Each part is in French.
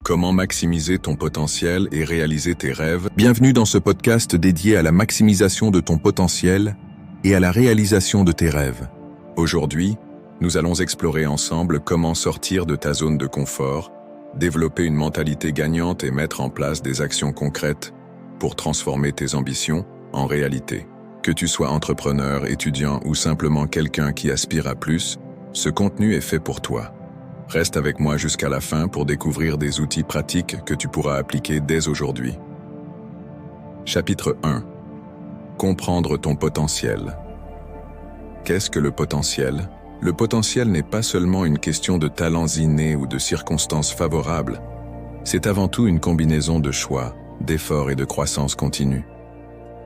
Comment maximiser ton potentiel et réaliser tes rêves? Bienvenue dans ce podcast dédié à la maximisation de ton potentiel et à la réalisation de tes rêves. Aujourd'hui, nous allons explorer ensemble comment sortir de ta zone de confort, développer une mentalité gagnante et mettre en place des actions concrètes pour transformer tes ambitions en réalité. Que tu sois entrepreneur, étudiant ou simplement quelqu'un qui aspire à plus, ce contenu est fait pour toi. Reste avec moi jusqu'à la fin pour découvrir des outils pratiques que tu pourras appliquer dès aujourd'hui. Chapitre 1. Comprendre ton potentiel. Qu'est-ce que le potentiel? Le potentiel n'est pas seulement une question de talents innés ou de circonstances favorables. C'est avant tout une combinaison de choix, d'efforts et de croissance continue.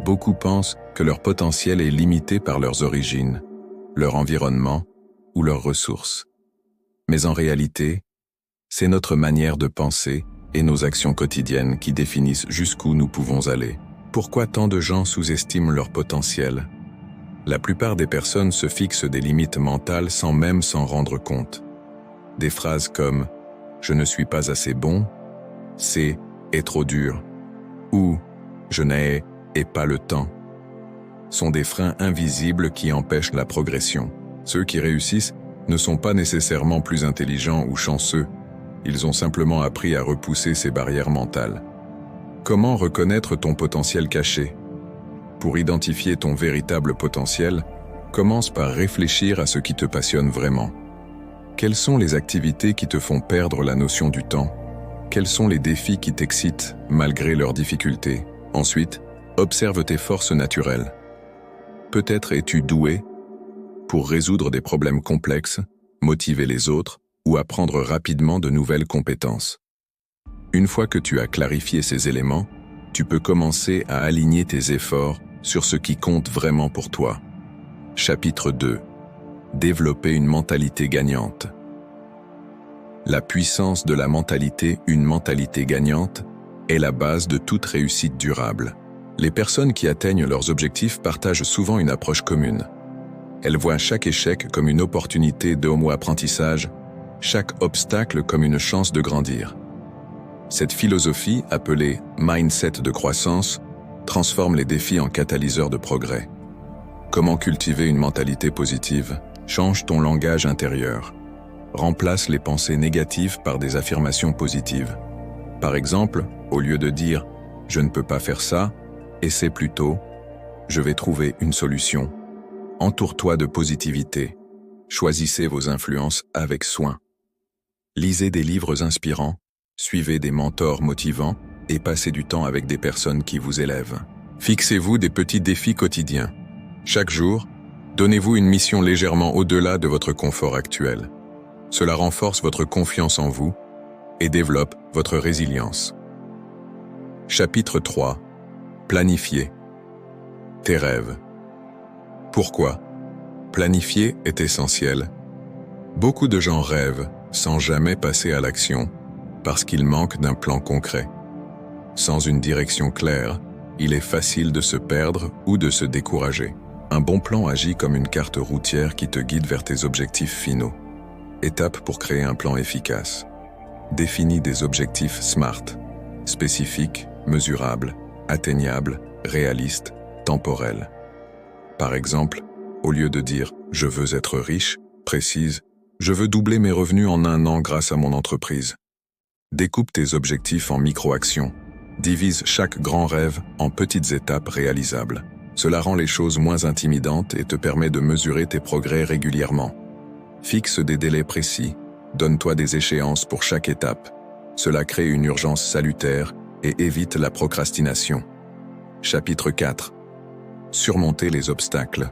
Beaucoup pensent que leur potentiel est limité par leurs origines, leur environnement ou leurs ressources. Mais en réalité, c'est notre manière de penser et nos actions quotidiennes qui définissent jusqu'où nous pouvons aller. Pourquoi tant de gens sous-estiment leur potentiel? La plupart des personnes se fixent des limites mentales sans même s'en rendre compte. Des phrases comme « je ne suis pas assez bon »,« c'est est trop dur » ou « je n'ai pas le temps » sont des freins invisibles qui empêchent la progression. Ceux qui réussissent ne sont pas nécessairement plus intelligents ou chanceux, ils ont simplement appris à repousser ces barrières mentales. Comment reconnaître ton potentiel caché? Pour identifier ton véritable potentiel, commence par réfléchir à ce qui te passionne vraiment. Quelles sont les activités qui te font perdre la notion du temps? Quels sont les défis qui t'excitent malgré leurs difficultés? Ensuite, observe tes forces naturelles. Peut-être es-tu doué pour résoudre des problèmes complexes, motiver les autres ou apprendre rapidement de nouvelles compétences. Une fois que tu as clarifié ces éléments, tu peux commencer à aligner tes efforts sur ce qui compte vraiment pour toi. Chapitre 2. Développer une mentalité gagnante. La puissance de la mentalité, une mentalité gagnante, est la base de toute réussite durable. Les personnes qui atteignent leurs objectifs partagent souvent une approche commune. Elles voient chaque échec comme une opportunité de apprentissage, chaque obstacle comme une chance de grandir. Cette philosophie, appelée « mindset de croissance », transforme les défis en catalyseurs de progrès. Comment cultiver une mentalité positive? Change ton langage intérieur. Remplace les pensées négatives par des affirmations positives. Par exemple, au lieu de dire « je ne peux pas faire ça », essaie plutôt « je vais trouver une solution ». Entoure-toi de positivité. Choisissez vos influences avec soin. Lisez des livres inspirants, suivez des mentors motivants et passez du temps avec des personnes qui vous élèvent. Fixez-vous des petits défis quotidiens. Chaque jour, donnez-vous une mission légèrement au-delà de votre confort actuel. Cela renforce votre confiance en vous et développe votre résilience. Chapitre 3. Planifier tes rêves. Pourquoi? Planifier est essentiel. Beaucoup de gens rêvent sans jamais passer à l'action parce qu'ils manquent d'un plan concret. Sans une direction claire, il est facile de se perdre ou de se décourager. Un bon plan agit comme une carte routière qui te guide vers tes objectifs finaux. Étape pour créer un plan efficace. Définis des objectifs SMART, spécifiques, mesurables, atteignables, réalistes, temporels. Par exemple, au lieu de dire « je veux être riche », précise « je veux doubler mes revenus en 1 an grâce à mon entreprise ». Découpe tes objectifs en micro-actions. Divise chaque grand rêve en petites étapes réalisables. Cela rend les choses moins intimidantes et te permet de mesurer tes progrès régulièrement. Fixe des délais précis. Donne-toi des échéances pour chaque étape. Cela crée une urgence salutaire et évite la procrastination. Chapitre 4. Surmonter les obstacles.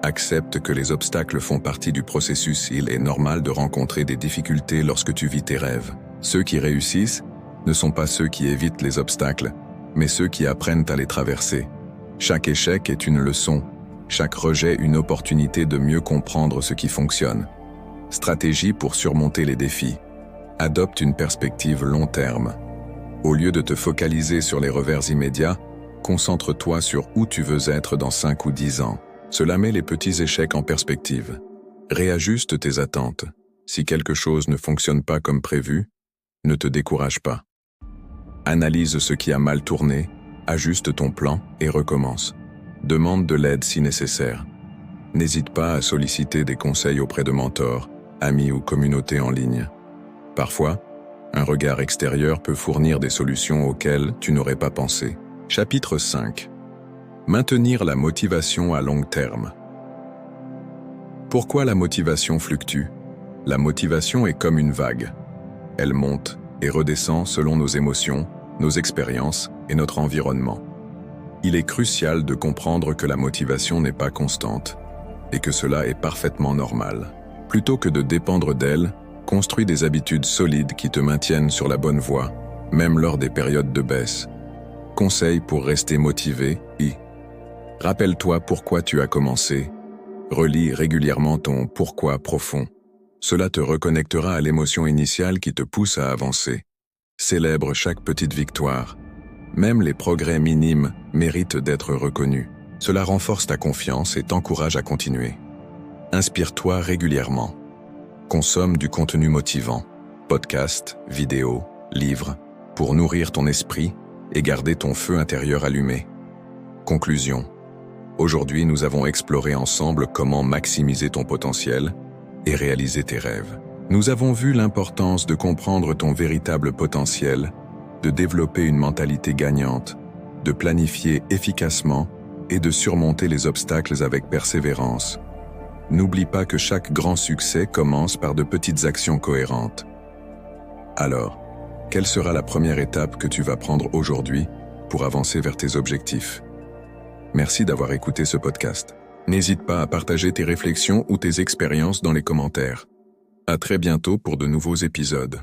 Accepte que les obstacles font partie du processus. Il est normal de rencontrer des difficultés lorsque tu vis tes rêves. Ceux qui réussissent ne sont pas ceux qui évitent les obstacles, mais ceux qui apprennent à les traverser. Chaque échec est une leçon, chaque rejet une opportunité de mieux comprendre ce qui fonctionne. Stratégie pour surmonter les défis. Adopte une perspective long terme. Au lieu de te focaliser sur les revers immédiats, concentre-toi sur où tu veux être dans 5 ou 10 ans. Cela met les petits échecs en perspective. Réajuste tes attentes. Si quelque chose ne fonctionne pas comme prévu, Ne te décourage pas. Analyse ce qui a mal tourné, ajuste ton plan et recommence. Demande de l'aide si nécessaire. N'hésite pas à solliciter des conseils auprès de mentors, amis ou communautés en ligne. Parfois, un regard extérieur peut fournir des solutions auxquelles tu n'aurais pas pensé. Chapitre 5. Maintenir la motivation à long terme. Pourquoi la motivation fluctue? La motivation est comme une vague. Elle monte et redescend selon nos émotions, nos expériences et notre environnement. Il est crucial de comprendre que la motivation n'est pas constante et que cela est parfaitement normal. Plutôt que de dépendre d'elle, construis des habitudes solides qui te maintiennent sur la bonne voie, même lors des périodes de baisse. Conseil pour rester motivé, rappelle-toi pourquoi tu as commencé. Relis régulièrement ton pourquoi profond. Cela te reconnectera à l'émotion initiale qui te pousse à avancer. Célèbre chaque petite victoire. Même les progrès minimes méritent d'être reconnus. Cela renforce ta confiance et t'encourage à continuer. Inspire-toi régulièrement. Consomme du contenu motivant, podcasts, vidéos, livres, pour nourrir ton esprit et garder ton feu intérieur allumé. Conclusion. Aujourd'hui, nous avons exploré ensemble comment maximiser ton potentiel et réaliser tes rêves. Nous avons vu l'importance de comprendre ton véritable potentiel, de développer une mentalité gagnante, de planifier efficacement et de surmonter les obstacles avec persévérance. N'oublie pas que chaque grand succès commence par de petites actions cohérentes. Alors, quelle sera la première étape que tu vas prendre aujourd'hui pour avancer vers tes objectifs? Merci d'avoir écouté ce podcast. N'hésite pas à partager tes réflexions ou tes expériences dans les commentaires. À très bientôt pour de nouveaux épisodes.